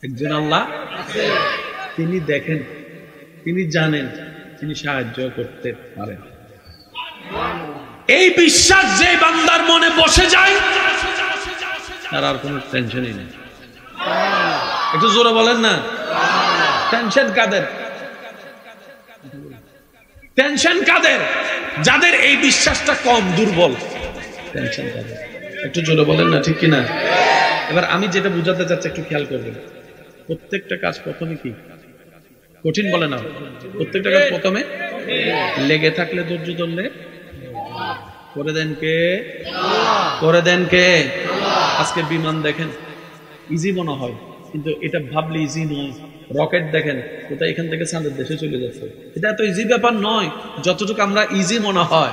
একজন আল্লাহ তিনি দেখেন, তিনি জানেন, তিনি সাহায্য করতে পারেন। এই বিশ্বাস যে বান্দার মনে বসে যায় তার আর কোনো টেনশনই নেই। একটু জোরে বলেন না, টেনশন কাদের? টেনশন কাদের? যাদের এই বিশ্বাসটা কম, দুর্বল। টেনশন কাদের? একটু জোরে বলেন না, ঠিক কিনা? এবার আমি যেটা বুঝাতে চাচ্ছি একটু খেয়াল করবেন। প্রত্যেকটা কাজ প্রথমে কি কঠিন বলে না, প্রত্যেকটা কাজ প্রথমে লেগে থাকলে, ধৈর্য ধরলে করে দেন কে? করে দেন কে? আজকে বিমান দেখেন ইজি মনে হয়, কিন্তু এটা ভাবলে ইজি নয়। রকেট দেখেন কোথায় এখান থেকে চাঁদের দেশে চলে যাচ্ছে, এটা এত ইজি ব্যাপার নয় যতটুকু আমরা ইজি মনে হয়।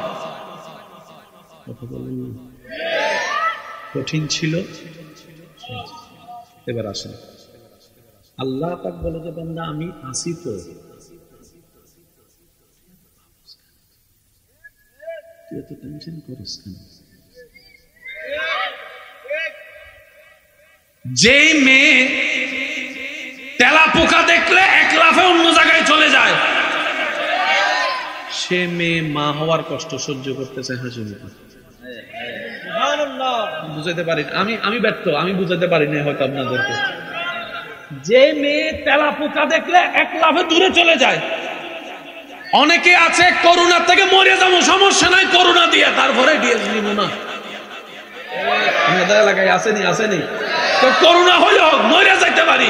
কথা বলেন না, কঠিন ছিল। এবার আসেন, আল্লাহ পাক বলে যে বান্দা আমি আসি, তো তুই এত টেনশন করিস কেন? যে মেয়ে তেলা পোকা দেখলে এক লাফে অন্য জায়গায় চলে যায়, সে মেয়ে মা হওয়ার কষ্ট সহ্য করতেছে হাসি মুখে। বুঝাইতে পারি আমি ব্যর্থ, আমি বুঝাতে পারি না হয়তো আপনাদেরকে। যে মেয়ে তেলা পোকা দেখলে এক লাফে দূরে চলে যায়। অনেকে আছে করোনা থেকে মরে যাবো, সমস্যা নাই, করোনা দিয়ে তারপরে ডিএস নিব না। আমাদের এলাকায় আসেনি তো করোনা হইলেও মরে যাইতে পারি।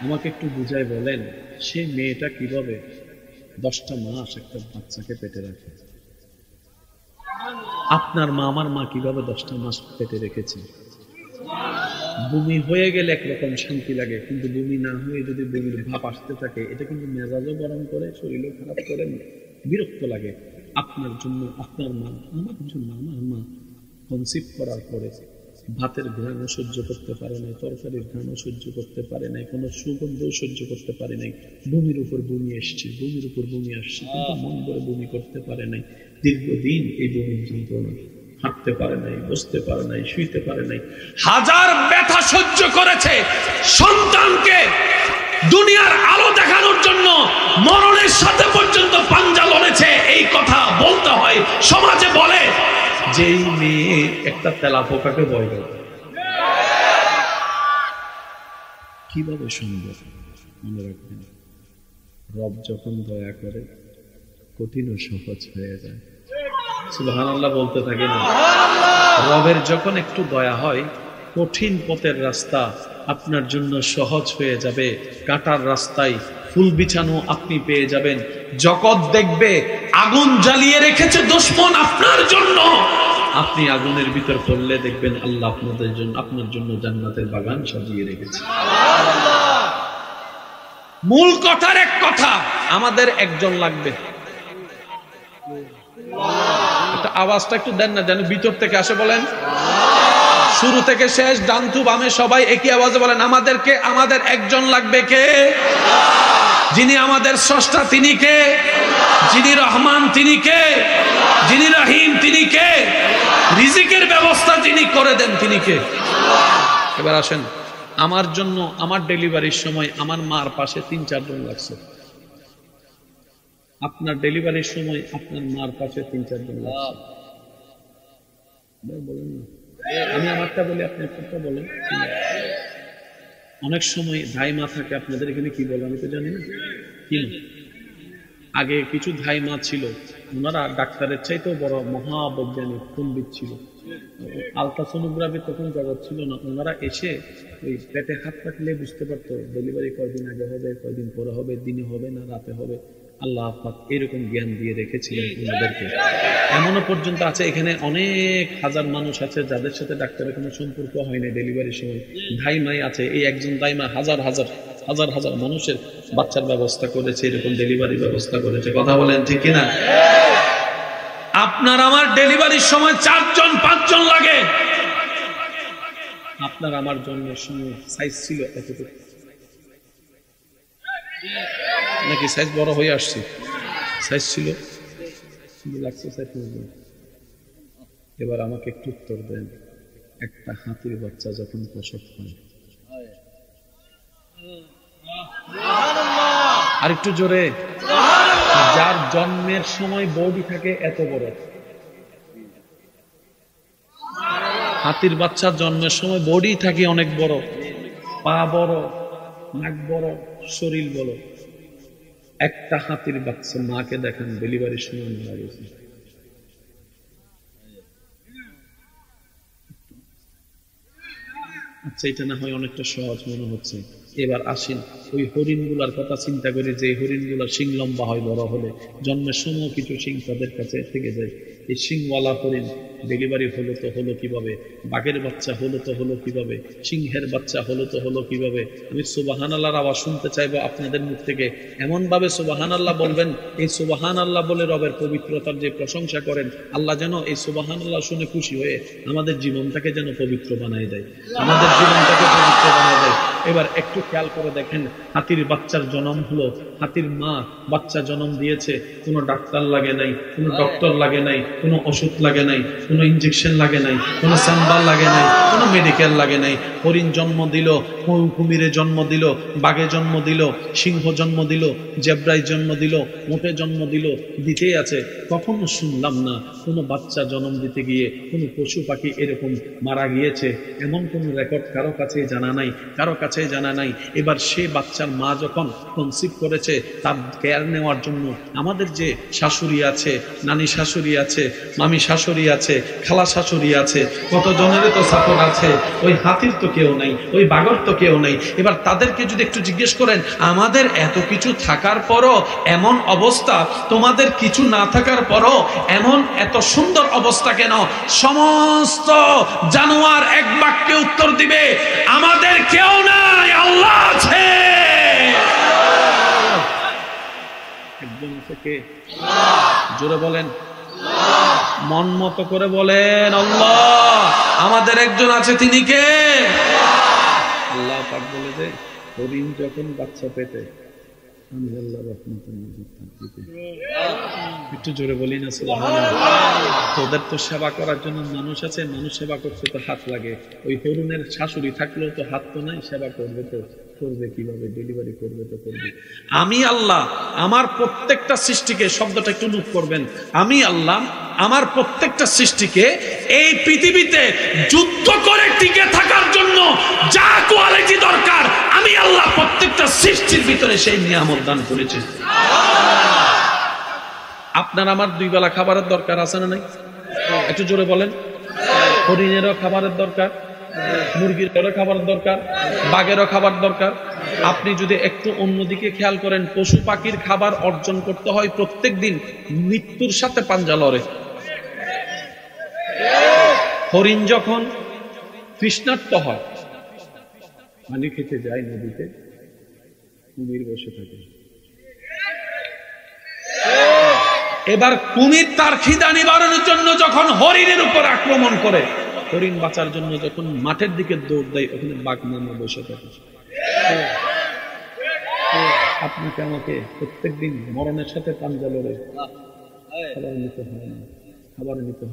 আমাকে একটু বুঝাই বলেন, সে মেয়েটা কিভাবে 10টা মাস একটা বাচ্চাকে পেটে রাখে? আপনার মা, আমার মা কিভাবে 10টা মাস পেটে রেখেছে? বমি হয়ে গেলে একরকম শান্তি লাগে, কিন্তু বমি না হয়ে যদি বমির ভাব আসতে থাকে, এটা কিন্তু মেজাজও গরম করে, শরীরও খারাপ করে, বিরক্ত লাগে। আপনার জন্য আপনার মা, আমার জন্য আমার মা কনসিভ করার পরে ভাতের ঘ্রাণও সহ্য করতে পারে নাই, তরকারির ঘ্রাণও সহ্য করতে পারে নাই, কোনো সুগন্ধও সহ্য করতে পারে নাই। বমির উপর বমি এসছে, বমির উপর বমি আসছে, কিন্তু মন করে বমি করতে পারে নাই। দীর্ঘদিন এই বমির যন্ত্রণা, হাঁটতে পারে নাই, বসতে পারে নাই, শুইতে পারে নাই, হাজার ব্যথা সহ্য করেছে। সন্তানকে দুনিয়ার আলো দেখানোর জন্য মরণের সাথে পর্যন্ত পাঞ্জা লড়েছে। এই কথা বলতে হয়, সমাজে বলে যেই মেয়ে একটা তেলা পোকাকে ভয় করে, কিভাবে সুন্দর। মনে রাখবেন, রব যখন দয়া করে কঠিন ও সহজ হয়ে যায়। সুবহানাল্লাহ বলতে থাকে না? রবের যখন একটু দয়া হয়, কঠিন পথের রাস্তা আপনার জন্য সহজ হয়ে যাবে। কাঁটার রাস্তায় ফুল বিছানো আপনি পেয়ে যাবেন। জগৎ দেখবে আগুন জ্বালিয়ে রেখেছে দুশমন আপনার জন্য, আপনি আগুনের ভিতর পড়লে দেখবেন আল্লাহ আপনাদের জন্য, আপনার জন্য জান্নাতের বাগান সাজিয়ে রেখেছে। মূল কথার এক কথা, আমাদের একজন লাগবে। আওয়াজটা একটু দেন না, যেন ভিতর থেকে আসে। বলেন শুরু থেকে শেষ, ডান টু বামে সবাই একই আওয়াজে বলেন, আমাদের একজন লাগবে। কে? যিনি আমাদের স্রষ্টা তিনি কে? যিনি রহমান তিনি কে? যিনি রহিম তিনি কে? রিজিকের ব্যবস্থা যিনি করে দেন তিনি কে? এবার আসেন, আমার জন্য আমার ডেলিভারির সময় আমার মার পাশে 3-4 জন লাগছে। আপনার ডেলিভারির সময় আপনার মার পাশে 3-4 জন লাগছে। বলেন না, আমি আমারটা বলি, আপনি আপনারটা বলেন। অনেক সময় ধাই মা থাকে, আপনাদের এখানে কি বলে আমি তো জানি না। কি আগে কিছু ধাই মা ছিল, ওনারা ডাক্তারের চাইতেও বড় মহাবৈজ্ঞানিক পণ্ডিত ছিল। আলট্রাসোনোগ্রাফি তখন জগৎ ছিল না। ওনারা এসে ওই পেটে হাত রাখলে বুঝতে পারতো ডেলিভারি কয়দিন আগে হবে, কয়দিন পরে হবে, দিনে হবে না রাতে হবে। আল্লাহ পাক এরকম জ্ঞান দিয়ে রেখেছিলেন ওনাদেরকে। এমনও পর্যন্ত আছে এখানে অনেক হাজার মানুষ আছে যাদের সাথে ডাক্তারের কোনো সম্পর্ক হয় না ডেলিভারির সময়। ধাইমাই আছে, এই একজন ধাইমা হাজার হাজার মানুষের বাচ্চার ব্যবস্থা করেছে, এরকম ডেলিভারি ব্যবস্থা করেছে। কথা বলেন ঠিক কিনা? আপনার আমার ডেলিভারির সময় 4 জন 5 জন লাগে। আপনার আমার জন্মের সময় সাইজ ছিল এতটুকু, নাকি সাইজ বড় হয়ে আসছে? সাইজ ছিল লাগছে এবার আমাকে একটু উত্তর দেন, একটা হাতির বাচ্চা যখন প্রসব হয়, আর একটু জোরে, যার জন্মের সময় বডি থাকে এত বড়, হাতির বাচ্চার জন্মের সময় বডি থাকে অনেক বড়, পা বড়, নাক বড়, শরীর বড়, একটা হাতির বাচ্চা মাকে দেখেন ডেলিভারির সময় মারা গেছে। আচ্ছা, এটা না হয় অনেকটা সহজ মনে হচ্ছে। এবার আসেন ওই হরিণগুলার কথা চিন্তা করি, যে হরিণগুলার শিং লম্বা হয় বড় হলে, জন্মের সময় কিছু শিং তাদের কাছে থেকে যায়। এই শিংওয়ালা হরিণ ডেলিভারি হলো তো হলো কিভাবে, বাঘের বাচ্চা হলো তো হলো কিভাবে, সিংহের বাচ্চা হলো তো হলো কিভাবে? আমি সুবহানাল্লাহর আওয়াজ শুনতে চাইবো আপনাদের মুখ থেকে। এমন ভাবে সুবহানাল্লাহ বলবেন, এই সুবহানাল্লাহ বলে রবের পবিত্রতার যে প্রশংসা করেন, আল্লাহ যেন এই সুবহানাল্লাহ শুনে খুশি হয়ে আমাদের জীবনটাকে যেন পবিত্র বানায় দেয়, আমাদের জীবনটাকে পবিত্র বানায় দেয়। এবার একটু খেয়াল করে দেখেন, হাতির বাচ্চার জন্ম হলো, হাতির মা বাচ্চা জন্ম দিয়েছে, কোনো ডাক্তার লাগে নাই, কোনো ডক্টর লাগে নাই, কোনো ওষুধ লাগে নাই, কোনো ইনজেকশন লাগে নাই, কোনো চেম্বার লাগে নাই, কোনো মেডিকেল লাগে নাই। হরিণ জন্ম দিল, কুমিরে জন্ম দিল, বাঘে জন্ম দিল, সিংহ জন্ম দিল, জেব্রাই জন্ম দিল, মোটে জন্ম দিল, দিতেই আছে। কখনো শুনলাম না কোনো বাচ্চা জন্ম দিতে গিয়ে কোনো পশু পাখি এরকম মারা গিয়েছে, এমন কোনো রেকর্ড কারো কাছে জানা নাই, কারো কাছে জানা নাই। এবার সে বাচ্চার মা যখন কনসিভ করেছে, তার কেয়ার নেওয়ার জন্য আমাদের যে শাশুড়ি আছে, নানি শাশুড়ি আছে, মামি শাশুড়ি আছে, খালা শাশুড়ি আছে, কত জনেরই তো সাপোর্ট আছে। ওই হাতির তো কেউ নাই, ওই বাঘর তো কেউ নাই। এবার তাদেরকে যদি একটু জিজ্ঞেস করেন, আমাদের এত কিছু থাকার পরও এমন অবস্থা, তোমাদের কিছু না থাকার পরও এমন এত সুন্দর অবস্থা কেন? সমস্ত জানোয়ার এক বাক্যে উত্তর দিবে, আমাদের কেউ নাই, আল্লাহ আছে। একজন আছে কে? জোরে বলেন, মন মতো করে বলেন, আল্লাহ। আমাদের একজন আছে, তিনি কে? আল্লাহ পাক বলে যে, হরিণ যখন বাচ্চা পেটে, আমি আল্লাহ রহমতের নজর দিতে। একটু জোরে বলি না সুবহানাল্লাহ। তোদের তো সেবা করার জন্য মানুষ আছে, মানুষ সেবা করতে তো হাত লাগে। ওই হরিণের শাশুড়ি থাকলেও তো হাত তো নাই, সেবা করবে তো করবে কিভাবে, ডেলিভারি করবে তো করবে। আমি আল্লাহ আমার প্রত্যেকটা সৃষ্টিকে, শব্দটা একটু নোট করবেন, আমি আল্লাহ আমার প্রত্যেকটা সৃষ্টিকে এই পৃথিবীতে যুদ্ধ করে টিকে থাকার জন্য যা কোয়ালিটি দরকার, আমি আল্লাহ প্রত্যেকটা সৃষ্টির ভিতরে সেই নিয়ামত দান করেছি। আপনার আমার দুই বেলা খাবারের দরকার আছে না নাই? একটু জোরে বলেন। হরিণেরও খাবারের দরকার, মুরগিরও খাবারের দরকার, বাঘেরও খাবার দরকার। আপনি যদি একটু অন্যদিকে খেয়াল করেন, পশু পাখির খাবার অর্জন করতে হয় প্রত্যেক দিন মৃত্যুর সাথে পাঞ্জা লড়ে। হরিণ যখন তৃষ্ণার্ত হয়, পানি খেতে যায় নদীতে, কুমির বসে থাকে। এবার কুমির তার খিদা নিবারণের জন্য যখন হরিণের উপর আক্রমণ করে, হরিণ বাঁচার জন্য যখন মাঠের দিকে দৌড় দেয়, ওখানে বাঘ মামা বসে থাকে। আপনাকে আমাকে প্রত্যেকদিন মরণের সাথে পাঞ্জা লড়ে খাবার নিতে হয় না, খাবার নিতে হয়।